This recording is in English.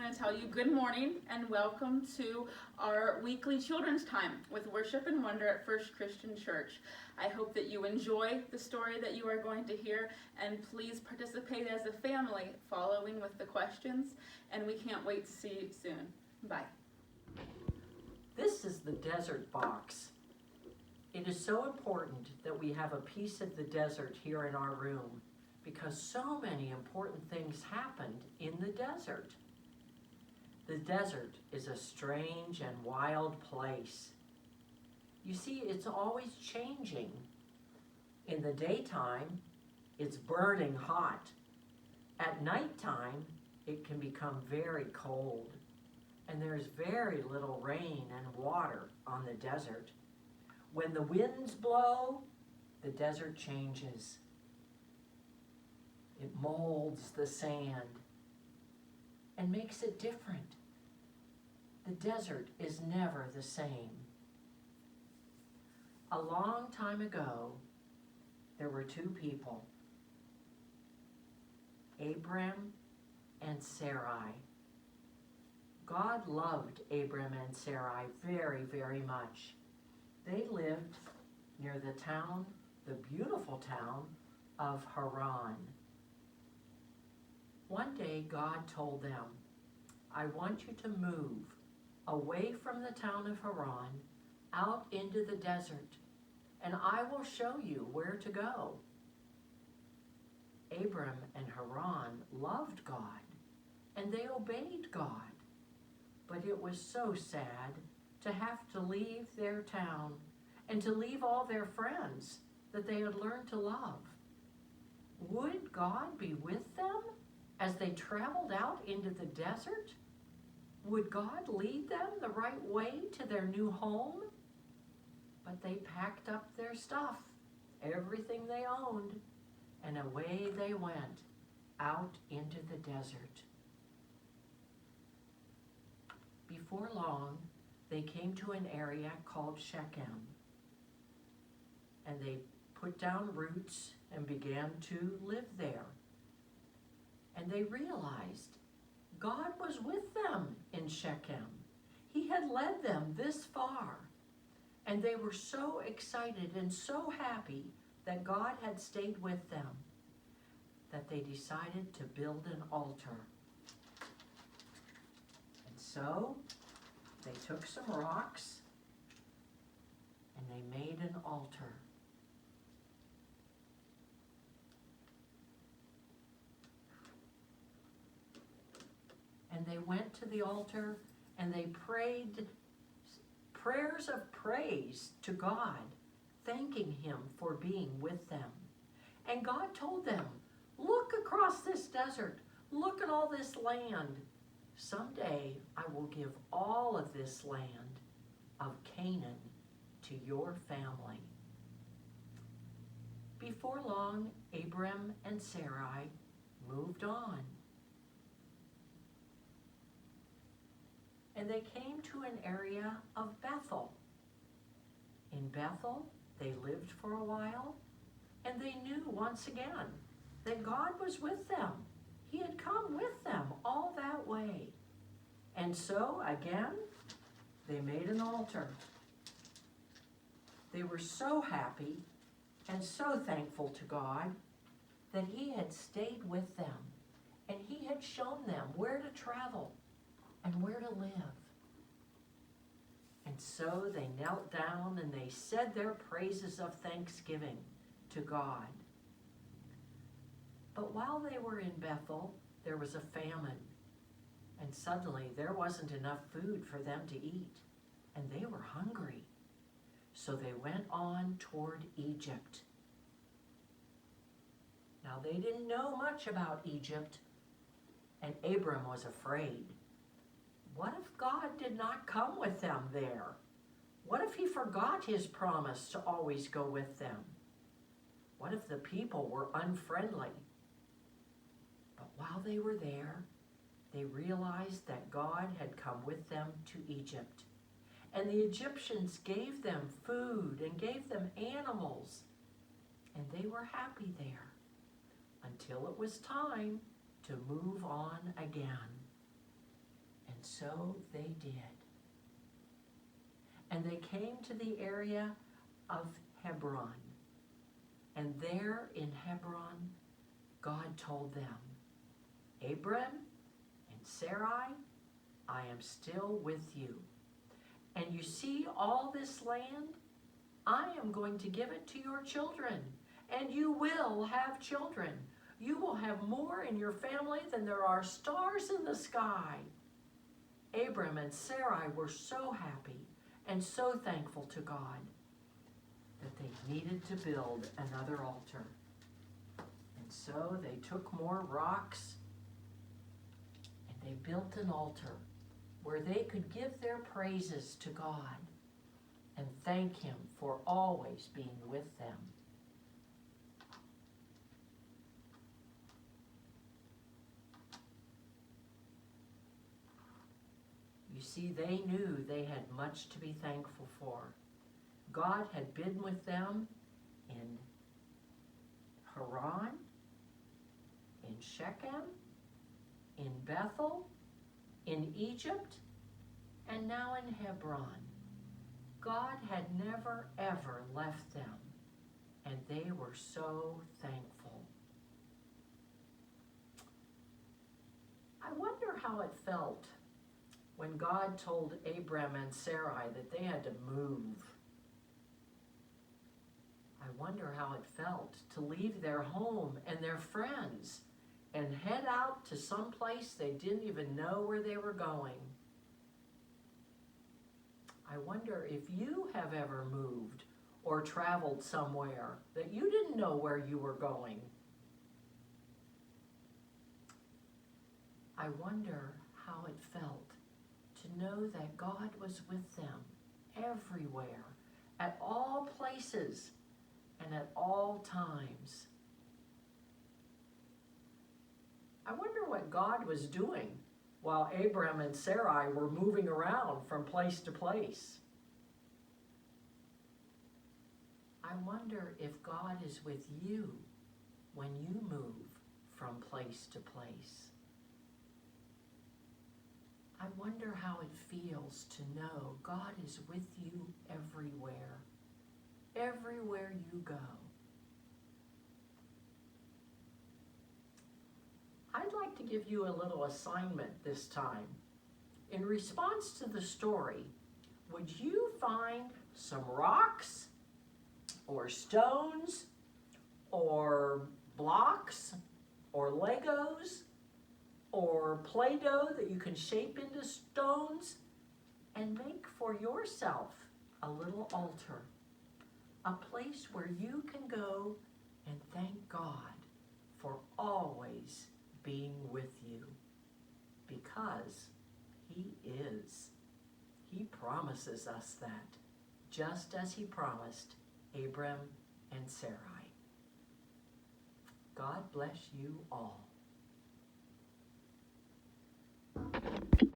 going to tell you good morning and welcome to our weekly children's time with Worship and Wonder at First Christian Church. I hope that you enjoy the story that you are going to hear, and please participate as a family following with the questions, and we can't wait to see you soon. Bye. This is the desert box. It is so important that we have a piece of the desert here in our room because so many important things happened in the desert. The desert is a strange and wild place. You see, it's always changing. In the daytime, it's burning hot. At nighttime, it can become very cold. And there's very little rain and water on the desert. When the winds blow, the desert changes. It molds the sand and makes it different. The desert is never the same. A long time ago, there were two people, Abram and Sarai. God loved Abram and Sarai very, very much. They lived near the beautiful town of Haran. One day God told them, I want you to move away from the town of Haran out into the desert, and I will show you where to go. Abram and Haran loved God, and they obeyed God. But it was so sad to have to leave their town and to leave all their friends that they had learned to love. Would God be with them as they traveled out into the desert? Would God lead them the right way to their new home? But they packed up their stuff, everything they owned, and away they went out into the desert. Before long, they came to an area called Shechem, and they put down roots and began to live there. And they realized God was with them in Shechem. He had led them this far, and they were so excited and so happy that God had stayed with them that they decided to build an altar. So they took some rocks and they made an altar. And they went to the altar and they prayed prayers of praise to God, thanking Him for being with them. And God told them, look across this desert, look at all this land. Someday I will give all of this land of Canaan to your family. Before long, Abram and Sarai moved on. And they came to an area of Bethel. In Bethel, they lived for a while, and they knew once again that God was with them. He had come with them all that way. And so, again, they made an altar. They were so happy and so thankful to God that He had stayed with them and He had shown them where to travel and where to live. And so they knelt down and they said their praises of thanksgiving to God. But while they were in Bethel, there was a famine. And suddenly there wasn't enough food for them to eat. And they were hungry. So they went on toward Egypt. Now they didn't know much about Egypt. And Abram was afraid. What if God did not come with them there? What if He forgot His promise to always go with them? What if the people were unfriendly? But while they were there, they realized that God had come with them to Egypt. And the Egyptians gave them food and gave them animals. And they were happy there until it was time to move on again. And so they did. And they came to the area of Hebron. And there in Hebron, God told them, Abram and Sarai, I am still with you. And you see all this land? I am going to give it to your children. And you will have children. You will have more in your family than there are stars in the sky. Abram and Sarai were so happy and so thankful to God that they needed to build another altar. And so they took more rocks and they built an altar where they could give their praises to God and thank Him for always being with them. You see, they knew they had much to be thankful for. God had been with them in Haran, in Shechem, in Bethel, in Egypt, and now in Hebron. God had never, ever left them, and they were so thankful. I wonder how it felt when God told Abram and Sarai that they had to move. I wonder how it felt to leave their home and their friends and head out to some place they didn't even know where they were going. I wonder if you have ever moved or traveled somewhere that you didn't know where you were going. I wonder how it felt to know that God was with them everywhere, at all places, and at all times. I wonder what God was doing while Abram and Sarai were moving around from place to place. I wonder if God is with you when you move from place to place. I wonder how it feels to know God is with you everywhere, everywhere you go. I'd like to give you a little assignment this time. In response to the story, would you find some rocks or stones or blocks or Legos or Play-Doh that you can shape into stones and make for yourself a little altar, a place where you can go and thank God for always being with you, because He is. He promises us that, just as He promised Abram and Sarai. God bless you all.